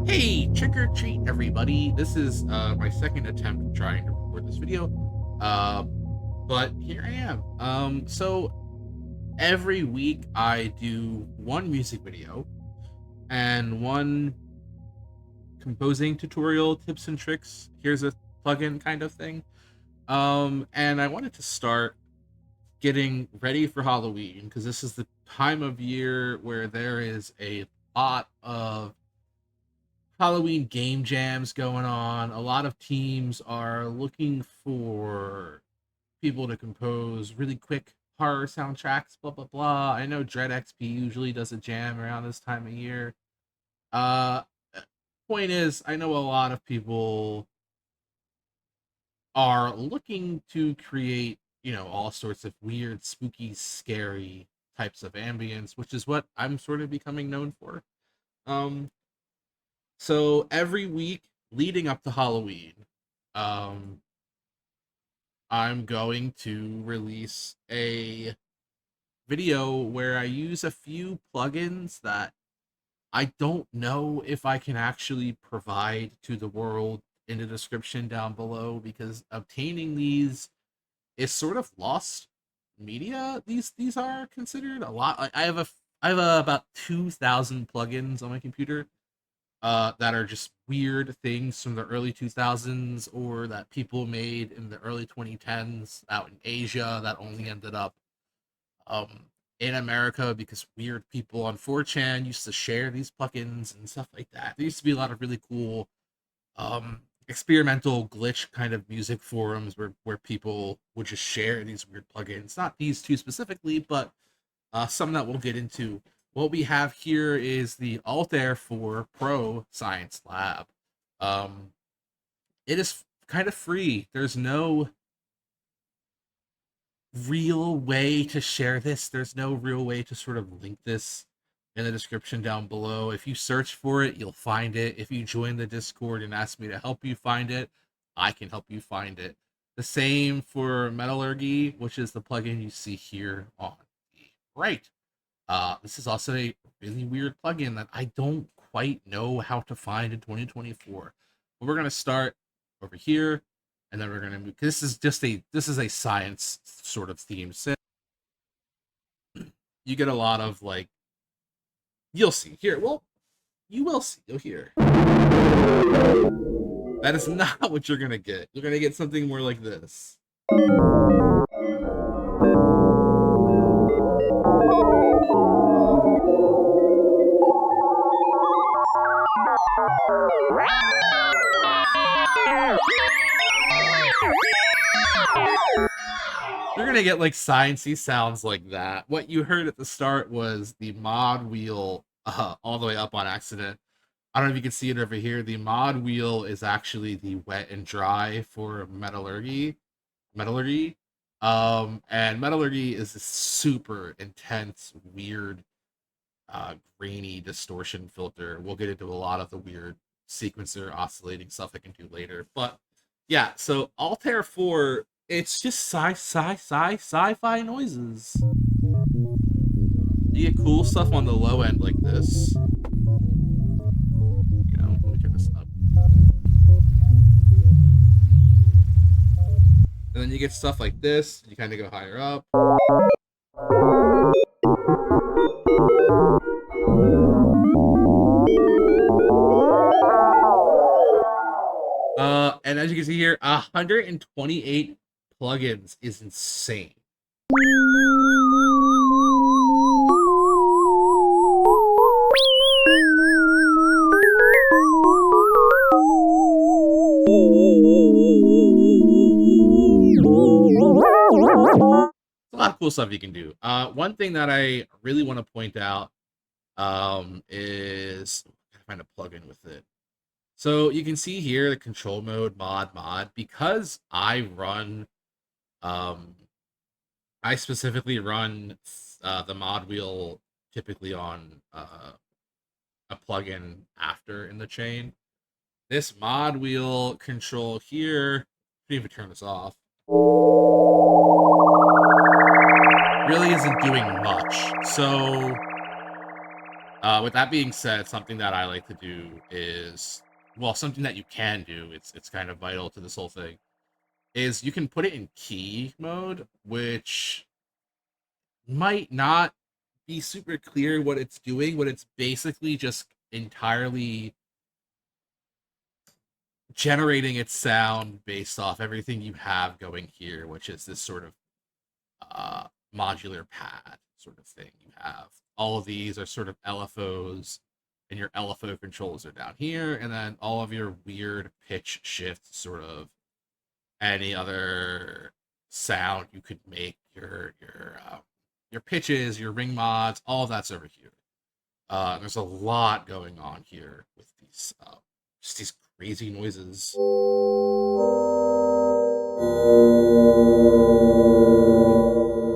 Hey, trick or treat, everybody. This is my second attempt trying to record this video. But here I am. So every week I do one music video and one composing tutorial, tips and tricks. Here's a plugin kind of thing. And I wanted to start getting ready for Halloween because this is the time of year where there is a lot of Halloween game jams going on. A lot of teams are looking for people to compose really quick horror soundtracks, blah blah blah. I know Dread XP usually does a jam around this time of year. Uh Point is, I know a lot of people are looking to create, all sorts of weird, spooky, scary types of ambience, which is what I'm sort of becoming known for. Um so every week leading up to Halloween, um, I'm going to release a video where I use a few plugins that I don't know if I can actually provide to the world in the description down below because obtaining these is sort of lost media. These are considered a lot. Like I have about 2,000 plugins on my computer that are just weird things from the early 2000s or that people made in the early 2010s out in Asia that only ended up um, in America because weird people on 4chan used to share these plugins and stuff like that. There used to be a lot of really cool experimental glitch kind of music forums where people would just share these weird plugins. Not these two specifically, but some that we'll get into. What we have here is the Altair 4 Pro Science Lab. Um, it is kind of free. There's no real way to share this. There's no real way to sort of link this in the description down below. If you search for it, you'll find it. If you join the Discord and ask me to help you find it, I can help you find it. The same for Metallurgy, which is the plugin you see here on the right. This is also a really weird plugin that I don't quite know how to find in 2024. But we're gonna start over here, and then we're gonna move. This is a science sort of theme. So you get a lot of like you'll see here. Well, you will see. You'll hear. That is not what you're gonna get. You're gonna get something more like this. You're gonna get like sciencey sounds like that. What you heard at the start was the mod wheel all the way up on accident. I don't know if you can see it over here. The mod wheel is actually the wet and dry for metallurgy. Metallurgy. And metallurgy is a super intense, weird, grainy distortion filter. We'll get into a lot of the weird sequencer oscillating stuff I can do later. But yeah, so Altair 4, it's just sci-fi noises. You get cool stuff on the low end like this. Let me turn this up. And then you get stuff like this. You kind of go higher up. And as you can see here, 128 plugins is insane. A lot of cool stuff you can do. One thing that I really want to point out is find a plugin with it. So you can see here the control mode mod because I specifically run the mod wheel typically on a plugin after in the chain. This mod wheel control here, I even turn this off, really isn't doing much. So With that being said, something that I like to do is, well, something that you can do. It's kind of vital to this whole thing. Is you can put it in key mode, which might not be super clear what it's doing, but it's basically just entirely generating its sound based off everything you have going here, which is this sort of modular pad sort of thing you have. All of these are sort of LFOs, and your LFO controls are down here, and then all of your weird pitch shift sort of any other sound you could make, your pitches, your ring mods, all of that's over here. There's a lot going on here with these just these crazy noises.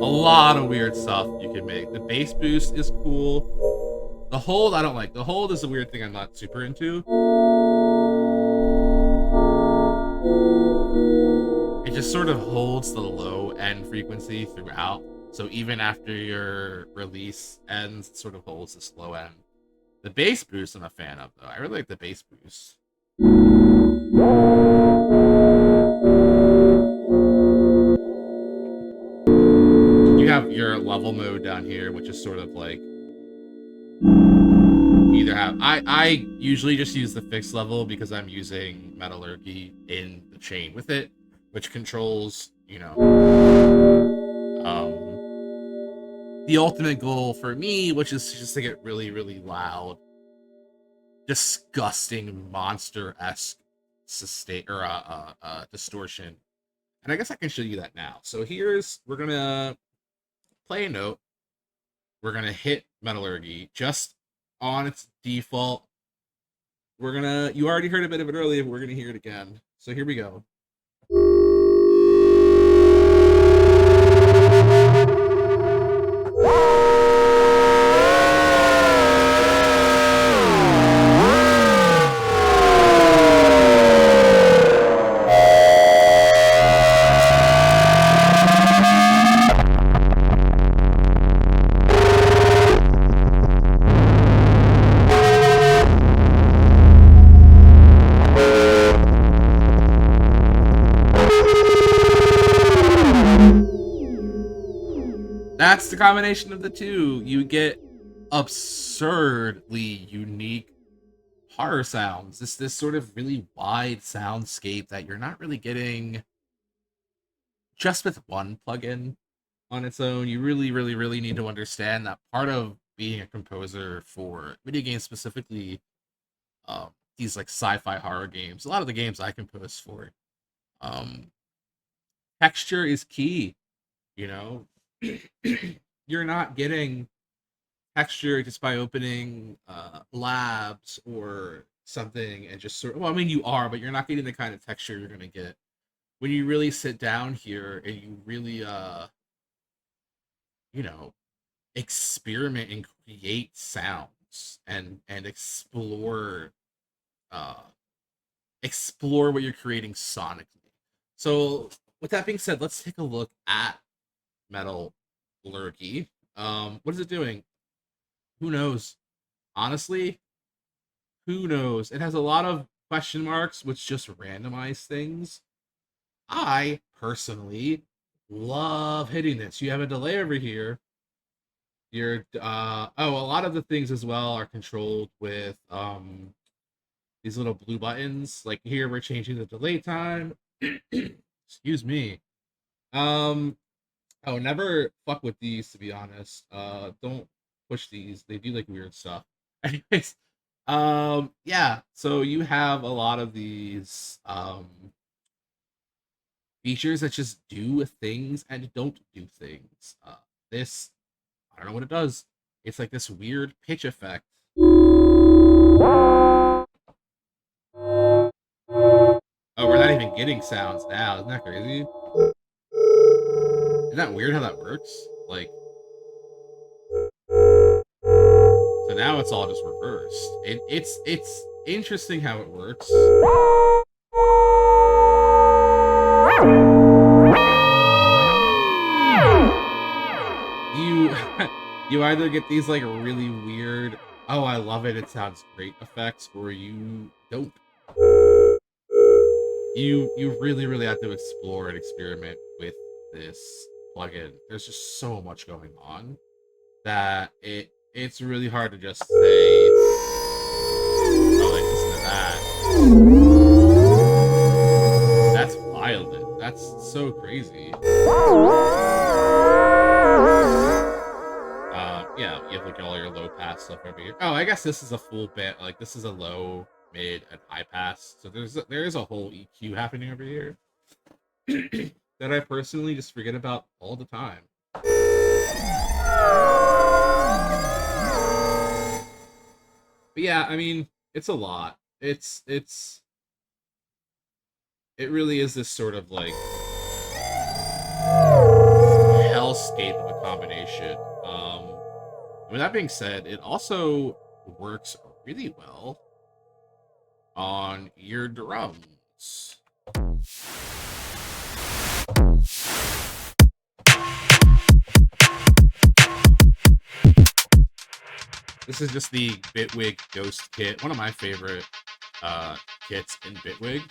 A lot of weird stuff you can make. The bass boost is cool. The hold I don't like. The hold is a weird thing I'm not super into. It just sort of holds the low end frequency throughout. So even after your release ends, it sort of holds this low end. The bass boost I'm a fan of, though. I really like the bass boost. You have your level mode down here, which is sort of like either have I usually just use the fixed level because I'm using metallurgy in the chain with it, which controls, the ultimate goal for me, which is just to get really, really loud, disgusting monster-esque sustain or distortion. And I guess I can show you that now. So we're gonna play a note. We're gonna hit metallurgy just on its default. You already heard a bit of it earlier, but we're gonna hear it again. So here we go. That's the combination of the two. You get absurdly unique horror sounds. This sort of really wide soundscape that you're not really getting just with one plugin on its own. You really, really, really need to understand that part of being a composer for video games, specifically these like sci-fi horror games. A lot of the games I compose for, texture is key. You're not getting texture just by opening labs or something and just sort of, well, I mean, you are, but you're not getting the kind of texture you're going to get when you really sit down here and you really experiment and create sounds and explore what you're creating sonically. So with that being said, let's take a look at metallurgy. What is it doing? Who knows? Honestly, who knows? It has a lot of question marks, which just randomize things. I personally love hitting this. You have a delay over here. A lot of the things as well are controlled with these little blue buttons. Like here, we're changing the delay time. Excuse me. Oh, never fuck with these, to be honest. Don't push these. They do like weird stuff. Anyways, yeah. So you have a lot of these features that just do things and don't do things. This, I don't know what it does. It's like this weird pitch effect. Oh, we're not even getting sounds now. Isn't that crazy? Isn't that weird how that works? Like, so now it's all just reversed. It's interesting how it works. You you either get these like really weird oh, I love it, it sounds great effects, or you don't. You really, really have to explore and experiment with this plugin. There's just so much going on that it's really hard to just say, oh, like listen to that. That's violent. That's so crazy. Yeah, you have like all your low pass stuff over here. Oh, I guess this is a full bit. Like this is a low, mid, and high pass. So there's a whole EQ happening over here that I personally just forget about all the time. But yeah, I mean, it's a lot. It really is this sort of like hellscape of a combination. I mean, that being said, it also works really well on your drums. This is just the Bitwig Ghost kit, one of my favorite kits in Bitwig.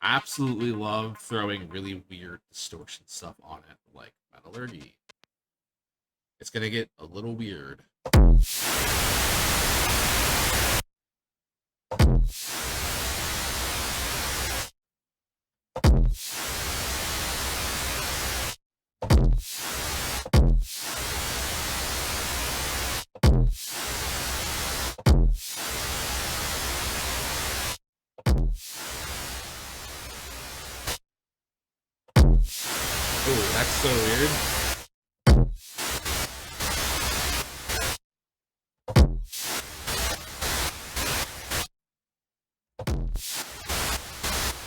Absolutely love throwing really weird distortion stuff on it, like metallurgy. It's gonna get a little weird. Oh, that's so weird.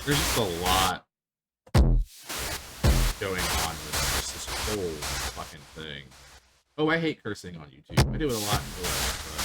There's just a lot going on with just this whole fucking thing. Oh, I hate cursing on YouTube. I do it a lot in real life, but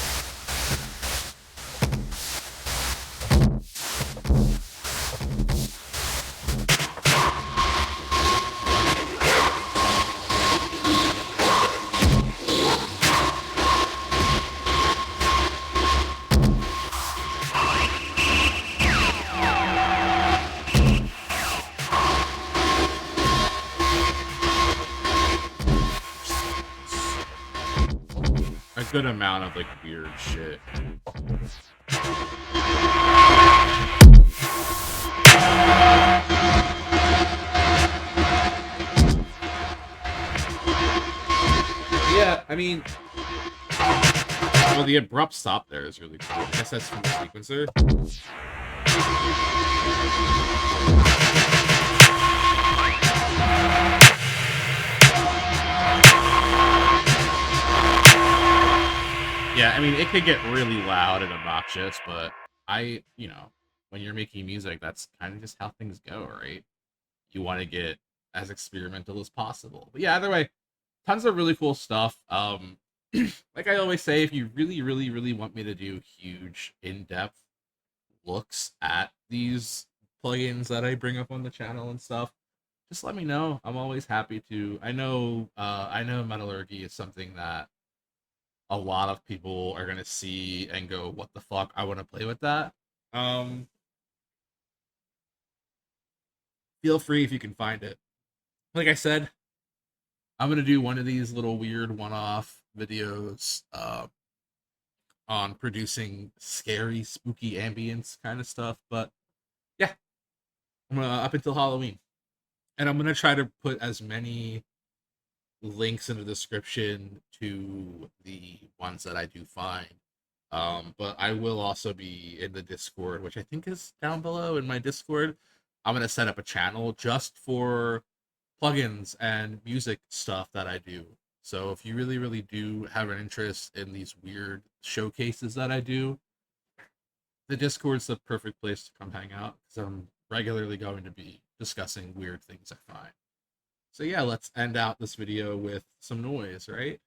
a good amount of like weird shit. Yeah, I mean, well, the abrupt stop there is really cool. I guess that's from the sequencer. Yeah, I mean, it could get really loud and obnoxious, but when you're making music, that's kind of just how things go, right? You want to get as experimental as possible. But yeah, either way, tons of really cool stuff. Like I always say, if you really, really, really want me to do huge, in-depth looks at these plugins that I bring up on the channel and stuff, just let me know. I'm always happy to. I know metallurgy is something that a lot of people are gonna see and go, "What the fuck? I want to play with that." Um, Feel free if you can find it. Like I said, I'm gonna do one of these little weird one-off videos on producing scary, spooky ambience kind of stuff. But yeah, I'm gonna up until Halloween, and I'm gonna try to put as many links in the description to the ones that I do find. But I will also be in the Discord, which I think is down below in my Discord. I'm gonna set up a channel just for plugins and music stuff that I do. So if you really, really do have an interest in these weird showcases that I do, the Discord's the perfect place to come hang out because I'm regularly going to be discussing weird things I find. So yeah, let's end out this video with some noise, right?